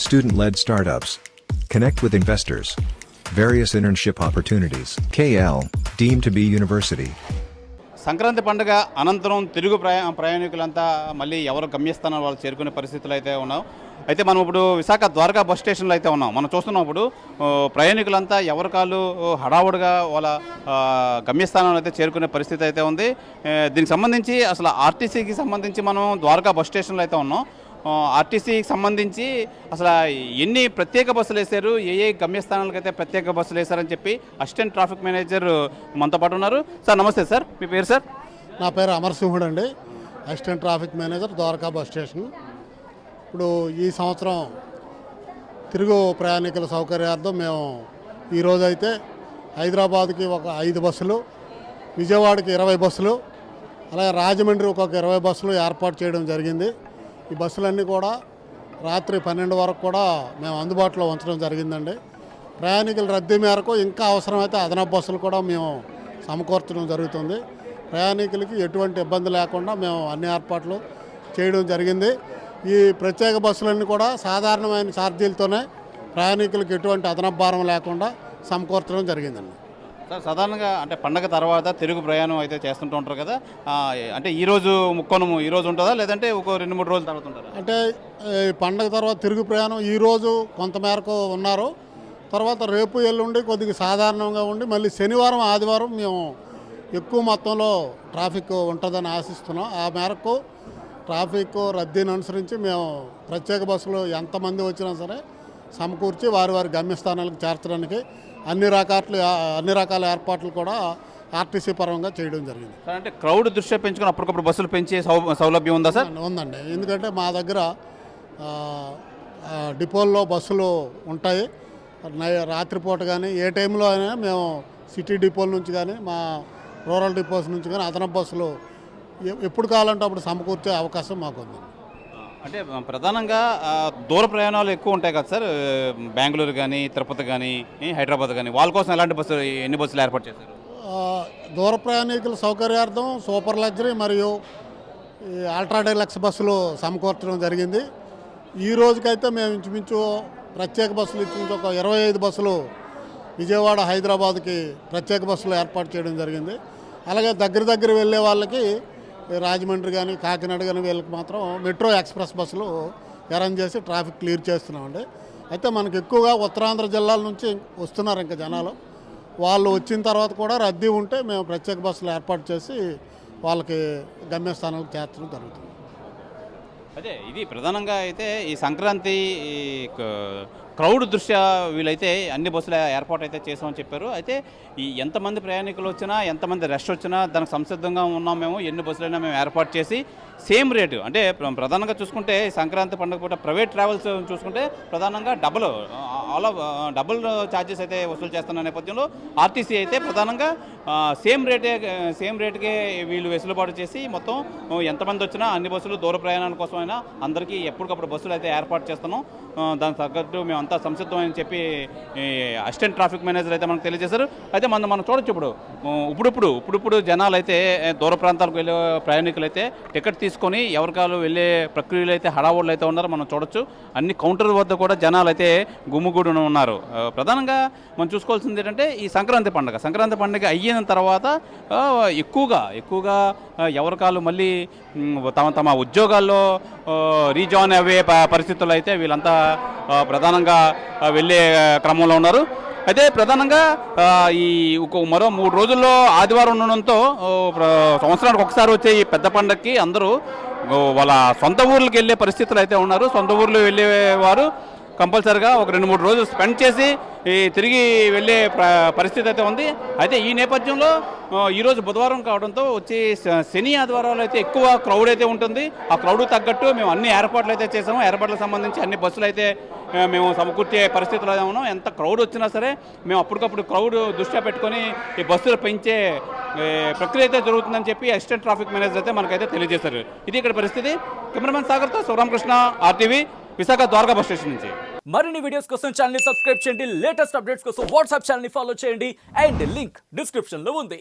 student-led startups. Connect with investors. Various internship opportunities. KL, deemed to be university. Sankranti పండుగ అనంతరం తిరుగు ప్రయాణికులంతా మళ్ళీ ఎవరు గమ్యస్థానాలు వాళ్ళు చేరుకునే పరిస్థితులు అయితే ఉన్నాం. అయితే మనం ఇప్పుడు విశాఖ ద్వారకా బస్ స్టేషన్లో అయితే ఉన్నాం. మనం చూస్తున్నప్పుడు ప్రయాణికులంతా ఎవరి కాళ్ళు హడావుడిగా వాళ్ళ గమ్యస్థానాలు అయితే చేరుకునే పరిస్థితి అయితే ఉంది. దీనికి సంబంధించి అసలు ఆర్టీసీకి సంబంధించి మనం ద్వారకా బస్ స్టేషన్లో అయితే ఉన్నాం. ఆర్టీసీకి సంబంధించి అసలు ఎన్ని ప్రత్యేక బస్సులు వేశారు, ఏ గమ్యస్థానాలకు అయితే ప్రత్యేక బస్సులు వేశారని చెప్పి అసిస్టెంట్ ట్రాఫిక్ మేనేజర్ మనతో పాటు ఉన్నారు. సార్ నమస్తే సార్, మీ పేరు సార్? నా పేరు అమర్సింహుడు అండి, assistant traffic manager Dwaraka bus station. ఇప్పుడు ఈ సంవత్సరం తిరుగు ప్రయాణికుల సౌకర్యార్థం మేము ఈరోజు అయితే హైదరాబాద్కి ఒక 5 బస్సులు, విజయవాడకి 20 బస్సులు, అలాగే రాజమండ్రి ఒక 20 బస్సులు ఏర్పాటు చేయడం జరిగింది. ఈ బస్సులన్నీ కూడా రాత్రి 12 వరకు కూడా మేము అందుబాటులో ఉంచడం జరిగిందండి. ప్రయాణికుల రద్దీ మేరకు ఇంకా అవసరమైతే అదనపు బస్సులు కూడా మేము సమకూర్చడం జరుగుతుంది. ప్రయాణికులకి ఎటువంటి ఇబ్బంది లేకుండా మేము అన్ని ఏర్పాట్లు చేయడం జరిగింది. ఈ ప్రత్యేక బస్సులన్నీ కూడా సాధారణమైన ఛార్జీలతోనే ప్రయాణికులకు ఎటువంటి అదనపు భారం లేకుండా సమకూర్చడం జరిగిందండి. సార్ సాధారణంగా అంటే పండగ తర్వాత తిరుగు ప్రయాణం అయితే చేస్తుంటూ ఉంటారు కదా, అంటే ఈరోజు ముక్కోణము ఈరోజు ఉంటుందా లేదంటే ఒక 2-3 రోజుల తర్వాత ఉంటారా? అంటే పండగ తర్వాత తిరుగు ప్రయాణం ఈరోజు కొంతమేరకు ఉన్నారు. తర్వాత రేపు ఎల్లుండి కొద్దిగా సాధారణంగా ఉండి మళ్ళీ శనివారం ఆదివారం మేము ఎక్కువ మొత్తంలో ట్రాఫిక్ ఉంటుందని ఆశిస్తున్నాం. ఆ మేరకు ట్రాఫిక్ రద్దీని అనుసరించి మేము ప్రత్యేక బస్సులు ఎంతమంది వచ్చినా సరే సమకూర్చి వారి వారి గమ్యస్థానాలకు చేర్చడానికి అన్ని రకాల ఏర్పాట్లు కూడా ఆర్టీసీ పరంగా చేయడం జరిగింది. అంటే క్రౌడ్ దృష్ట్యా పెంచుకొని అప్పటికప్పుడు బస్సులు పెంచే సౌలభ్యం ఉందా సార్? ఉందండి, ఎందుకంటే మా దగ్గర డిపోల్లో బస్సులు ఉంటాయి. రాత్రిపూట కానీ ఏ టైంలో అయినా మేము సిటీ డిపోల నుంచి కానీ మా రూరల్ డిపోస్ నుంచి కానీ అదనపు బస్సులు ఎప్పుడు కావాలంటే అప్పుడు సమకూర్చే అవకాశం మాకుంది. అంటే ప్రధానంగా దూర ప్రయాణాలు ఎక్కువ ఉంటాయి కదా సార్, బెంగళూరు కానీ తిరుపతి కానీ హైదరాబాద్ కానీ, వాళ్ళ కోసం ఎలాంటి బస్సులు ఎన్ని బస్సులు ఏర్పాటు చేశారు? దూర ప్రయాణికుల సౌకర్యార్థం సూపర్ లగ్జరీ మరియు అల్ట్రా డీలక్స్ బస్సులు సమకూర్చడం జరిగింది. ఈ రోజుకైతే మేము ఇంచుమించు ప్రత్యేక బస్సులు ఇంచుమించు ఒక 25 బస్సులు విజయవాడ హైదరాబాద్కి ప్రత్యేక బస్సులు ఏర్పాటు చేయడం జరిగింది. అలాగే దగ్గర వెళ్ళే వాళ్ళకి రాజమండ్రి కానీ కాకినాడ కానీ వీళ్ళకి మాత్రం మెట్రో ఎక్స్ప్రెస్ బస్సులు అరేంజ్ చేసి ట్రాఫిక్ క్లియర్ చేస్తున్నామండి. అయితే మనకు ఎక్కువగా ఉత్తరాంధ్ర జిల్లాల నుంచి వస్తున్నారు ఇంకా జనాలు. వాళ్ళు వచ్చిన తర్వాత కూడా రద్దీ ఉంటే మేము ప్రత్యేక బస్సులు ఏర్పాటు చేసి వాళ్ళకి గమ్యస్థానాలకు చేర్చడం జరుగుతుంది. అదే ఇది ప్రధానంగా అయితే ఈ సంక్రాంతి క్రౌడ్ దృష్ట్యా వీళ్ళైతే అన్ని బస్సులు ఏర్పాటు అయితే చేసామని చెప్పారు. అయితే ఈ ఎంతమంది ప్రయాణికులు వచ్చినా ఎంతమంది రష్ వచ్చినా దానికి సంసిద్ధంగా ఉన్నాం మేము. ఎన్ని బస్సులైనా మేము ఏర్పాటు చేసి సేమ్ రేటు అంటే ప్రధానంగా చూసుకుంటే సంక్రాంతి పండుగ పూట ప్రైవేట్ ట్రావెల్స్ చూసుకుంటే ప్రధానంగా డబుల్ ఛార్జెస్ అయితే వసూలు చేస్తున్న నేపథ్యంలో ఆర్టీసీ అయితే ప్రధానంగా సేమ్ రేటుకే వీళ్ళు వెసులుబాటు చేసి మొత్తం ఎంతమంది వచ్చినా అన్ని బస్సులు దూర ప్రయాణాల కోసమైనా అందరికీ ఎప్పటికప్పుడు బస్సులు అయితే ఏర్పాటు చేస్తున్నాం. దానికి తగ్గట్టు మేము అంతా సంసిద్ధమని చెప్పి అసిస్టెంట్ ట్రాఫిక్ మేనేజర్ అయితే మనకు తెలియజేశారు. అయితే మనం చూడొచ్చు ఇప్పుడు జనాలు అయితే దూర ప్రాంతాలకు వెళ్ళే ప్రయాణికులు అయితే టికెట్ తీసుకొని ఎవరికాలు వెళ్ళే ప్రక్రియలు అయితే హడావుళ్ళు అయితే ఉన్నారు. మనం చూడొచ్చు అన్ని కౌంటర్ వద్ద కూడా జనాలు అయితే గుమ్ముగూడి ఉన్నారు. ప్రధానంగా మనం చూసుకోవాల్సింది ఏంటంటే ఈ సంక్రాంతి పండుగ అయిన తర్వాత ఎక్కువగా ఎవరికాలు మళ్ళీ తమ ఉద్యోగాల్లో రీజాయిన్ అయ్యే పరిస్థితుల్లో అయితే వీళ్ళంతా ప్రధానంగా వెళ్ళే క్రమంలో ఉన్నారు. అయితే ప్రధానంగా ఈ మరో 3 రోజుల్లో ఆదివారం ఉండడంతో సంవత్సరానికి ఒకసారి వచ్చే ఈ పెద్ద పండగకి అందరూ వాళ్ళ సొంత ఊర్లకు వెళ్ళే పరిస్థితులు అయితే ఉన్నారు. సొంత ఊర్లో వెళ్ళేవారు కంపల్సరిగా ఒక 2-3 రోజులు స్పెండ్ చేసి తిరిగి వెళ్ళే పరిస్థితి అయితే ఉంది. అయితే ఈ నేపథ్యంలో ఈరోజు బుధవారం కావడంతో వచ్చి శని ఆదివారాలు అయితే ఎక్కువ క్రౌడ్ అయితే ఉంటుంది. ఆ క్రౌడ్ తగ్గట్టు మేము అన్ని ఏర్పాట్లు అయితే చేసాము. ఏర్పాట్లకు సంబంధించి అన్ని బస్సులు అయితే మేము సమకూర్చే పరిస్థితుల్లో ఉన్నాం. ఎంత క్రౌడ్ వచ్చినా సరే మేము అప్పటికప్పుడు క్రౌడ్ దృష్ట్యా పెట్టుకొని ఈ బస్సులు పెంచే ప్రక్రియ అయితే జరుగుతుందని చెప్పి అసిస్టెంట్ ట్రాఫిక్ మేనేజర్ అయితే మనకైతే తెలియజేశారు. ఇది ఇక్కడ పరిస్థితి. కెమెరామెన్ సాగర్తో Sivaramakrishna, RTV, Visakha Dwaraka bus station నుంచి. మరిన్ని వీడియోస్ కోసం ఛానల్ ని సబ్స్క్రైబ్ చేయండి. లేటెస్ట్ అప్డేట్స్ కోసం వాట్సాప్ ఛానల్ ని ఫాలో చేయండి. అండ్ లింక్ డిస్క్రిప్షన్ లో ఉంది.